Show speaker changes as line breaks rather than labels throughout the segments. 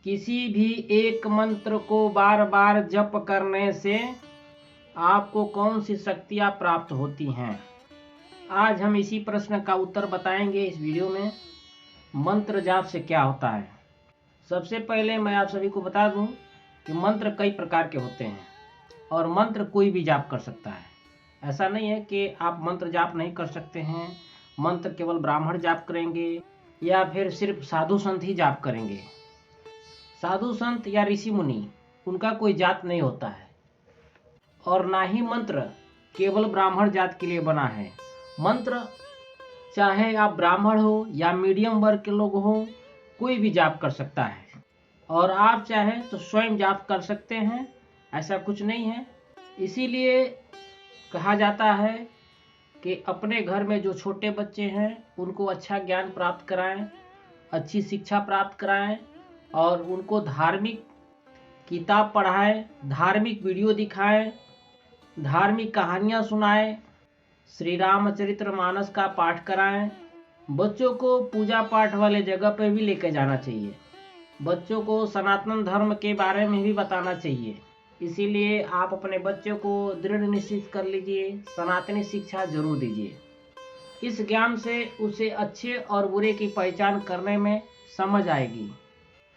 किसी भी एक मंत्र को बार बार जप करने से आपको कौन सी शक्तियाँ प्राप्त होती हैं? आज हम इसी प्रश्न का उत्तर बताएंगे इस वीडियो में। मंत्र जाप से क्या होता है? सबसे पहले मैं आप सभी को बता दूं कि मंत्र कई प्रकार के होते हैं और मंत्र कोई भी जाप कर सकता है। ऐसा नहीं है कि आप मंत्र जाप नहीं कर सकते हैं, मंत्र केवल ब्राह्मण जाप करेंगे या फिर सिर्फ साधु संत ही जाप करेंगे। साधु संत या ऋषि मुनि, उनका कोई जात नहीं होता है और ना ही मंत्र केवल ब्राह्मण जात के लिए बना है। मंत्र चाहे आप ब्राह्मण हो या मीडियम वर्ग के लोग हो, कोई भी जाप कर सकता है और आप चाहे तो स्वयं जाप कर सकते हैं, ऐसा कुछ नहीं है। इसीलिए कहा जाता है कि अपने घर में जो छोटे बच्चे हैं उनको अच्छा ज्ञान प्राप्त कराएं, अच्छी शिक्षा प्राप्त कराएं और उनको धार्मिक किताब पढ़ाएं, धार्मिक वीडियो दिखाएं, धार्मिक कहानियाँ सुनाएं, श्री रामचरितमानस का पाठ कराएं। बच्चों को पूजा पाठ वाले जगह पर भी लेकर जाना चाहिए। बच्चों को सनातन धर्म के बारे में भी बताना चाहिए। इसीलिए आप अपने बच्चों को दृढ़ निश्चित कर लीजिए, सनातनी शिक्षा जरूर दीजिए। इस ज्ञान से उसे अच्छे और बुरे की पहचान करने में समझ आएगी।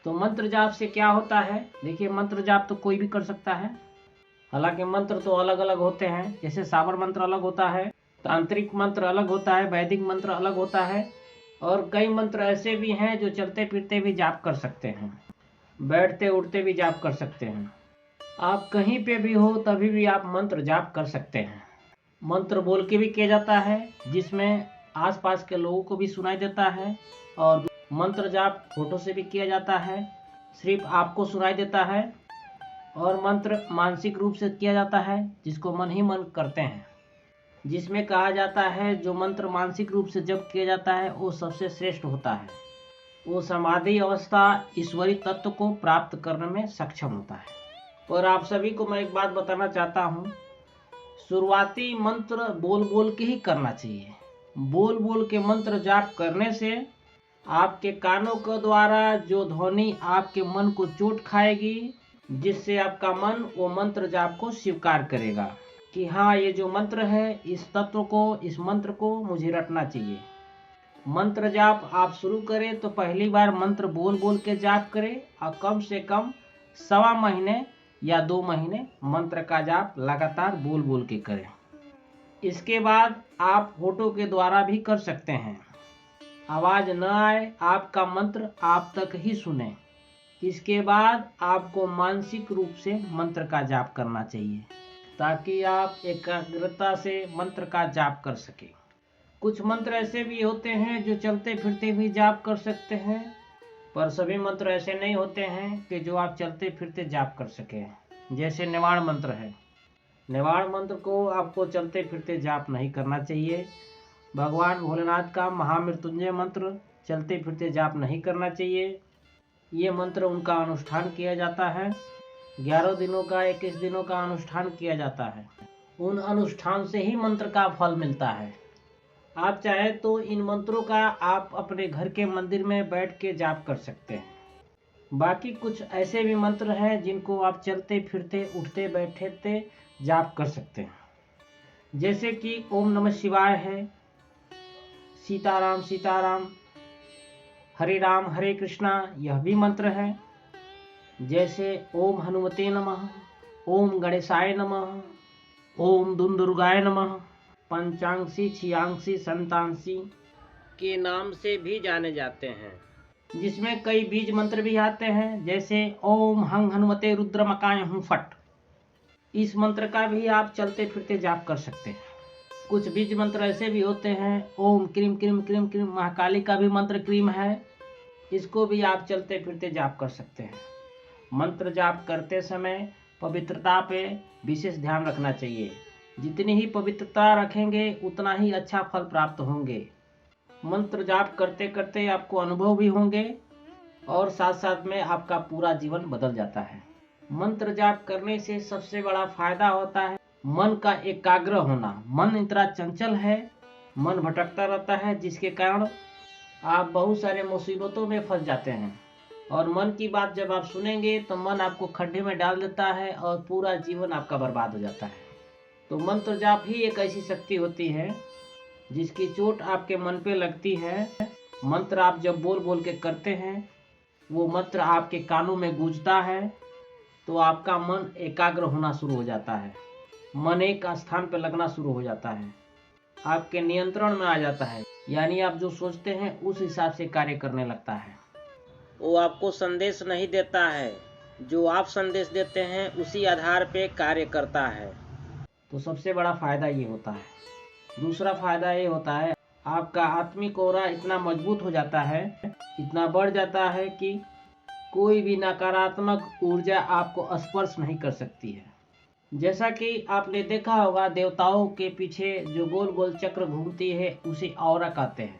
तो मंत्र जाप से क्या होता है? देखिए, मंत्र जाप तो कोई भी कर सकता है। हालांकि मंत्र तो अलग अलग होते हैं, जैसे साबर मंत्र अलग होता है, तांत्रिक मंत्र अलग होता है, वैदिक मंत्र अलग होता है और कई मंत्र ऐसे भी हैं जो चलते फिरते भी जाप कर सकते हैं, बैठते उठते भी जाप कर सकते हैं। आप कहीं पे भी हो तभी भी आप मंत्र जाप कर सकते हैं। मंत्र बोल के भी किया जाता है, जिसमें आसपास के लोगों को भी सुनाई देता है, और मंत्र जाप फोटो से भी किया जाता है, सिर्फ आपको सुनाई देता है। और मंत्र मानसिक रूप से किया जाता है, जिसको मन ही मन करते हैं, जिसमें कहा जाता है जो मंत्र मानसिक रूप से जप किया जाता है वो सबसे श्रेष्ठ होता है। वो समाधि अवस्था ईश्वरीय तत्व को प्राप्त करने में सक्षम होता है। और आप सभी को मैं एक बात बताना चाहता हूँ, शुरुआती मंत्र बोल बोल के ही करना चाहिए। बोल बोल के मंत्र जाप करने से आपके कानों के द्वारा जो ध्वनि आपके मन को चोट खाएगी, जिससे आपका मन वो मंत्र जाप को स्वीकार करेगा कि हाँ, ये जो मंत्र है, इस तत्व को, इस मंत्र को मुझे रटना चाहिए। मंत्र जाप आप शुरू करें तो पहली बार मंत्र बोल बोल के जाप करें और कम से कम 1.25 महीने या 2 महीने मंत्र का जाप लगातार बोल बोल के करें। इसके बाद आप फोटो के द्वारा भी कर सकते हैं। आवाज न आए, आपका मंत्र आप तक ही सुने। इसके बाद आपको मानसिक रूप से मंत्र का जाप करना चाहिए ताकि आप एकाग्रता से मंत्र का जाप कर सके। कुछ मंत्र ऐसे भी होते हैं जो चलते फिरते भी जाप कर सकते हैं, पर सभी मंत्र ऐसे नहीं होते हैं कि जो आप चलते फिरते जाप कर सके। जैसे निवाण मंत्र है, निवाण मंत्र को आपको चलते फिरते जाप नहीं करना चाहिए। भगवान भोलेनाथ का महामृत्युंजय मंत्र चलते फिरते जाप नहीं करना चाहिए। ये मंत्र उनका अनुष्ठान किया जाता है, 11 दिनों का, 21 दिनों का अनुष्ठान किया जाता है। उन अनुष्ठान से ही मंत्र का फल मिलता है। आप चाहे तो इन मंत्रों का आप अपने घर के मंदिर में बैठ के जाप कर सकते हैं। बाकी कुछ ऐसे भी मंत्र हैं जिनको आप चलते फिरते उठते बैठते जाप कर सकते हैं, जैसे कि ओम नमः शिवाय है, सीताराम सीताराम, हरे राम हरे कृष्णा, यह भी मंत्र है। जैसे ओम हनुमते नमः, ओम गणेशाय नमः, ओम दुर्गाय नमः, पंचांशी छियांशी संतांशी के नाम से भी जाने जाते हैं, जिसमें कई बीज मंत्र भी आते हैं। जैसे ओम हंग हनुमते रुद्रमकाय हूँ फट, इस मंत्र का भी आप चलते फिरते जाप कर सकते हैं। कुछ बीज मंत्र ऐसे भी होते हैं, ओम क्रीम क्रीम क्रीम क्रीम, महाकाली का भी मंत्र क्रीम है, इसको भी आप चलते फिरते जाप कर सकते हैं। मंत्र जाप करते समय पवित्रता पे विशेष ध्यान रखना चाहिए। जितनी ही पवित्रता रखेंगे उतना ही अच्छा फल प्राप्त होंगे। मंत्र जाप करते करते आपको अनुभव भी होंगे और साथ साथ में आपका पूरा जीवन बदल जाता है। मंत्र जाप करने से सबसे बड़ा फायदा होता है मन का एकाग्र होना। मन इतना चंचल है, मन भटकता रहता है, जिसके कारण आप बहुत सारे मुसीबतों में फंस जाते हैं। और मन की बात जब आप सुनेंगे तो मन आपको खड्डे में डाल देता है और पूरा जीवन आपका बर्बाद हो जाता है। तो मंत्र जाप ही एक ऐसी शक्ति होती है जिसकी चोट आपके मन पे लगती है। मंत्र आप जब बोल बोल के करते हैं, वो मंत्र आपके कानों में गूंजता है तो आपका मन एकाग्र होना शुरू हो जाता है। मन एक स्थान पर लगना शुरू हो जाता है, आपके नियंत्रण में आ जाता है। यानी आप जो सोचते हैं उस हिसाब से कार्य करने लगता है। वो आपको संदेश नहीं देता है, जो आप संदेश देते हैं उसी आधार पे कार्य करता है। तो सबसे बड़ा फायदा ये होता है। दूसरा फायदा ये होता है, आपका आत्मिक ऑरा इतना मजबूत हो जाता है, इतना बढ़ जाता है कि कोई भी नकारात्मक ऊर्जा आपको स्पर्श नहीं कर सकती है। जैसा कि आपने देखा होगा, देवताओं के पीछे जो गोल गोल चक्र घूमती है उसे ऑरा कहते हैं।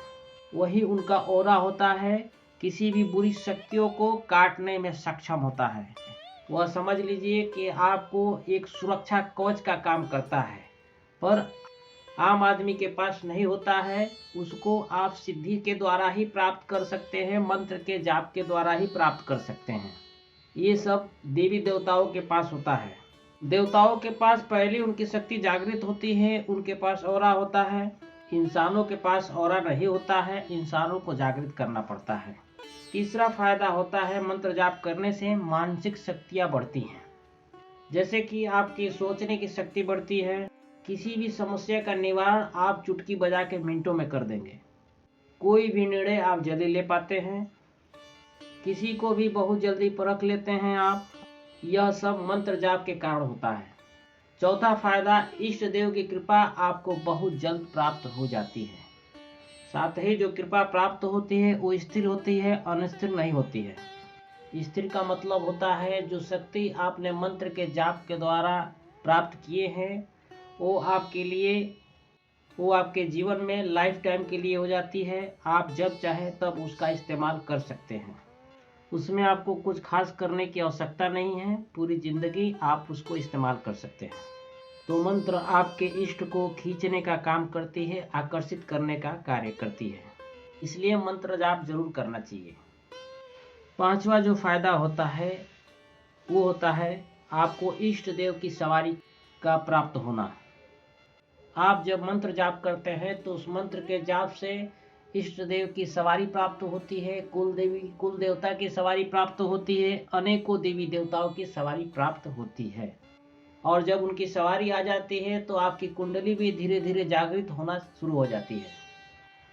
वही उनका ऑरा होता है, किसी भी बुरी शक्तियों को काटने में सक्षम होता है। वह समझ लीजिए कि आपको एक सुरक्षा कवच का काम करता है, पर आम आदमी के पास नहीं होता है। उसको आप सिद्धि के द्वारा ही प्राप्त कर सकते हैं, मंत्र के जाप के द्वारा ही प्राप्त कर सकते हैं। ये सब देवी देवताओं के पास होता है। देवताओं के पास पहले उनकी शक्ति जागृत होती है, उनके पास ऑरा होता है। इंसानों के पास ऑरा नहीं होता है, इंसानों को जागृत करना पड़ता है। तीसरा फायदा होता है, मंत्र जाप करने से मानसिक शक्तियाँ बढ़ती हैं। जैसे कि आपकी सोचने की शक्ति बढ़ती है। किसी भी समस्या का निवारण आप चुटकी बजा के मिनटों में कर देंगे। कोई भी निर्णय आप जल्दी ले पाते हैं, किसी को भी बहुत जल्दी परख लेते हैं आप। यह सब मंत्र जाप के कारण होता है। चौथा फायदा, इष्ट देव की कृपा आपको बहुत जल्द प्राप्त हो जाती है। साथ ही जो कृपा प्राप्त होती है वो स्थिर होती है, अनस्थिर नहीं होती है। स्थिर का मतलब होता है जो शक्ति आपने मंत्र के जाप के द्वारा प्राप्त किए हैं वो आपके जीवन में लाइफ टाइम के लिए हो जाती है। आप जब चाहे तब उसका इस्तेमाल कर सकते हैं। उसमें आपको कुछ खास करने की आवश्यकता नहीं है, पूरी जिंदगी आप उसको इस्तेमाल कर सकते हैं। तो मंत्र आपके इष्ट को खींचने का काम करती है, आकर्षित करने का कार्य करती है। इसलिए मंत्र जाप जरूर करना चाहिए। पांचवा जो फायदा होता है वो होता है आपको इष्ट देव की सवारी का प्राप्त होना। आप जब मंत्र जाप करते हैं तो उस मंत्र के जाप से इष्ट देव की सवारी प्राप्त होती है, कुल देवता की सवारी प्राप्त होती है, अनेकों देवी देवताओं की सवारी प्राप्त होती है। और जब उनकी सवारी आ जाती है तो आपकी कुंडली भी धीरे धीरे जागृत होना शुरू हो जाती है।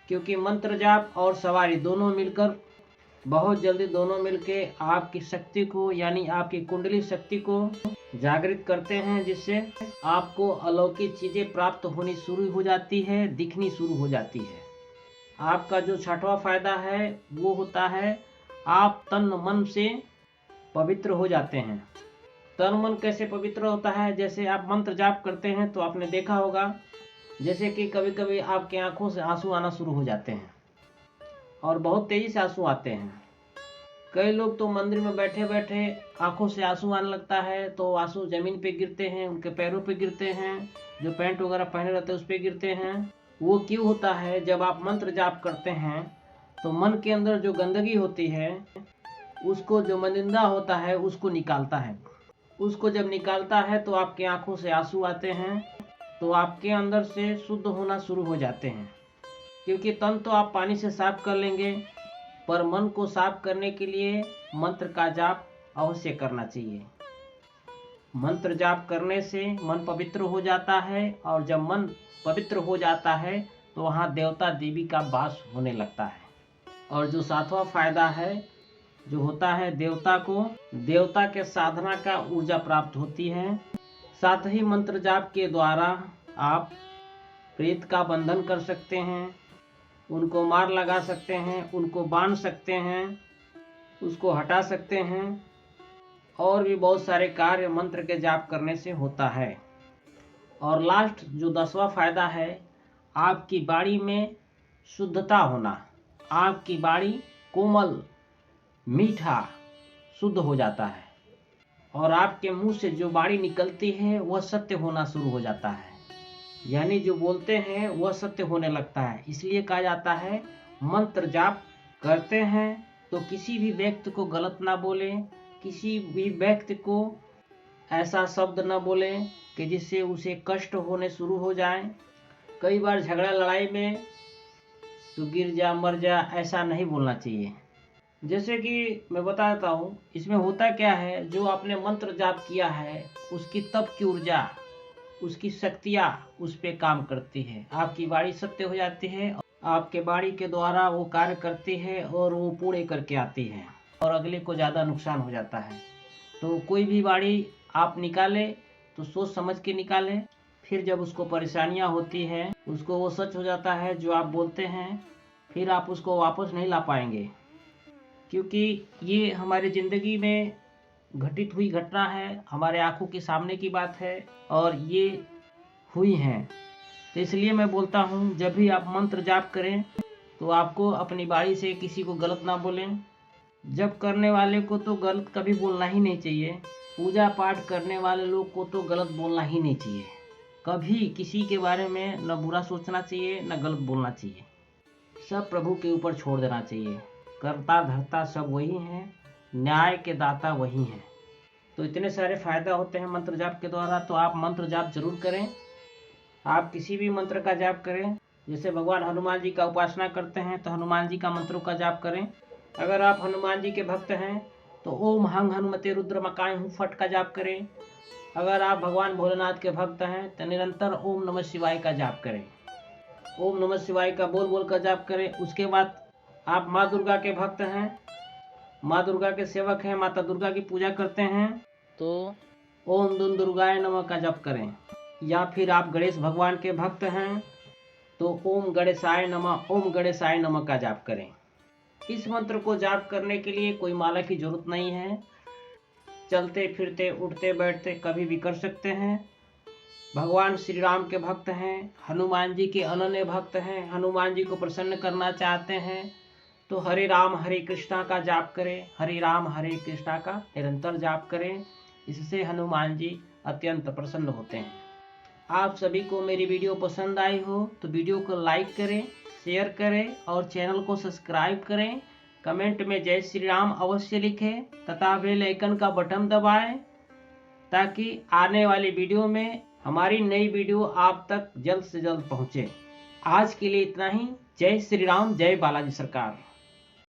क्योंकि मंत्र जाप और सवारी दोनों मिलकर बहुत जल्दी दोनों मिलके आपकी शक्ति को यानी आपकी कुंडली शक्ति को जागृत करते हैं, जिससे आपको अलौकिक चीजें प्राप्त होनी शुरू हो जाती है, दिखनी शुरू हो जाती है। आपका जो छठवां फायदा है वो होता है आप तन मन से पवित्र हो जाते हैं। तन मन कैसे पवित्र होता है? जैसे आप मंत्र जाप करते हैं तो आपने देखा होगा, जैसे कि कभी कभी आपकी आंखों से आंसू आना शुरू हो जाते हैं और बहुत तेजी से आंसू आते हैं। कई लोग तो मंदिर में बैठे बैठे आंखों से आंसू आने लगता है तो आंसू जमीन पे गिरते हैं, उनके पैरों पे गिरते हैं, जो पैंट वगैरह पहने रहते हैं उस पे गिरते हैं। वो क्यों होता है? जब आप मंत्र जाप करते हैं तो मन के अंदर जो गंदगी होती है उसको, जो मनिंदा होता है उसको निकालता है। उसको जब निकालता है तो आपकी आंखों से आंसू आते हैं, तो आपके अंदर से शुद्ध होना शुरू हो जाते हैं। क्योंकि तन तो आप पानी से साफ कर लेंगे, पर मन को साफ करने के लिए मंत्र का जाप अवश्य करना चाहिए। मंत्र जाप करने से मन पवित्र हो जाता है और जब मन पवित्र हो जाता है तो वहाँ देवता देवी का वास होने लगता है। और जो सातवां फायदा है जो होता है, देवता के साधना का ऊर्जा प्राप्त होती है। साथ ही मंत्र जाप के द्वारा आप प्रेत का बंधन कर सकते हैं, उनको मार लगा सकते हैं, उनको बांध सकते हैं, उसको हटा सकते हैं, और भी बहुत सारे कार्य मंत्र के जाप करने से होता है। और लास्ट जो 10वां फायदा है, आपकी वाणी में शुद्धता होना। आपकी वाणी कोमल, मीठा, शुद्ध हो जाता है और आपके मुंह से जो वाणी निकलती है वह सत्य होना शुरू हो जाता है। यानी जो बोलते हैं वह सत्य होने लगता है। इसलिए कहा जाता है मंत्र जाप करते हैं तो किसी भी व्यक्ति को गलत ना बोलें, किसी भी व्यक्ति को ऐसा शब्द न बोलें कि जिससे उसे कष्ट होने शुरू हो जाए। कई बार झगड़ा लड़ाई में तो गिर जा मर जा ऐसा नहीं बोलना चाहिए। जैसे कि मैं बताता हूँ, इसमें होता क्या है, जो आपने मंत्र जाप किया है उसकी तप की ऊर्जा, उसकी शक्तियाँ उस पर काम करती है, आपकी वाणी सत्य हो जाती है, आपके वाणी के द्वारा वो कार्य करती है और वो पूरे करके आती है और अगले को ज़्यादा नुकसान हो जाता है। तो कोई भी वाणी आप निकाले तो सोच समझ के निकालें, फिर जब उसको परेशानियां होती हैं, उसको वो सच हो जाता है जो आप बोलते हैं, फिर आप उसको वापस नहीं ला पाएंगे, क्योंकि ये हमारी ज़िंदगी में घटित हुई घटना है, हमारे आंखों के सामने की बात है और ये हुई हैं। तो इसलिए मैं बोलता हूँ, जब भी आप मंत्र जाप करें तो आपको अपनी वाणी से किसी को गलत ना बोलें। जप करने वाले को तो गलत कभी बोलना ही नहीं चाहिए, पूजा पाठ करने वाले लोग को तो गलत बोलना ही नहीं चाहिए। कभी किसी के बारे में न बुरा सोचना चाहिए न गलत बोलना चाहिए, सब प्रभु के ऊपर छोड़ देना चाहिए। कर्ता धर्ता सब वही हैं, न्याय के दाता वही हैं। तो इतने सारे फायदा होते हैं मंत्र जाप के द्वारा, तो आप मंत्र जाप जरूर करें। आप किसी भी मंत्र का जाप करें, जैसे भगवान हनुमान जी का उपासना करते हैं तो हनुमान जी का मंत्रों का जाप करें। अगर आप हनुमान जी के भक्त हैं तो ओम हंग हनुमते रुद्र मकाय हूँ फट का जाप करें। अगर आप भगवान भोलेनाथ के भक्त हैं तो निरंतर ओम नमः शिवाय का जाप करें, ओम नमः शिवाय का बोल बोल का जाप करें। उसके बाद आप माँ दुर्गा के भक्त हैं, माँ दुर्गा के सेवक हैं, माता दुर्गा की पूजा करते हैं तो ओम दुन दुर्गाय नमः का जाप करें। या फिर आप गणेश भगवान के भक्त हैं तो ओम गणेशाय नमः, ओम गणेशाय नमः का जाप करें। इस मंत्र को जाप करने के लिए कोई माला की जरूरत नहीं है, चलते फिरते उठते बैठते कभी भी कर सकते हैं। भगवान श्री राम के भक्त हैं, हनुमान जी के अनन्य भक्त हैं, हनुमान जी को प्रसन्न करना चाहते हैं तो हरे राम हरे कृष्णा का जाप करें, हरे राम हरे कृष्णा का निरंतर जाप करें। इससे हनुमान जी अत्यंत प्रसन्न होते हैं। आप सभी को मेरी वीडियो पसंद आई हो तो वीडियो को लाइक करें, शेयर करें और चैनल को सब्सक्राइब करें। कमेंट में जय श्री राम अवश्य लिखें तथा बेल आइकन का बटन दबाएं, ताकि आने वाली वीडियो में हमारी नई वीडियो आप तक जल्द से जल्द पहुंचे। आज के लिए इतना ही। जय श्री राम, जय बालाजी सरकार।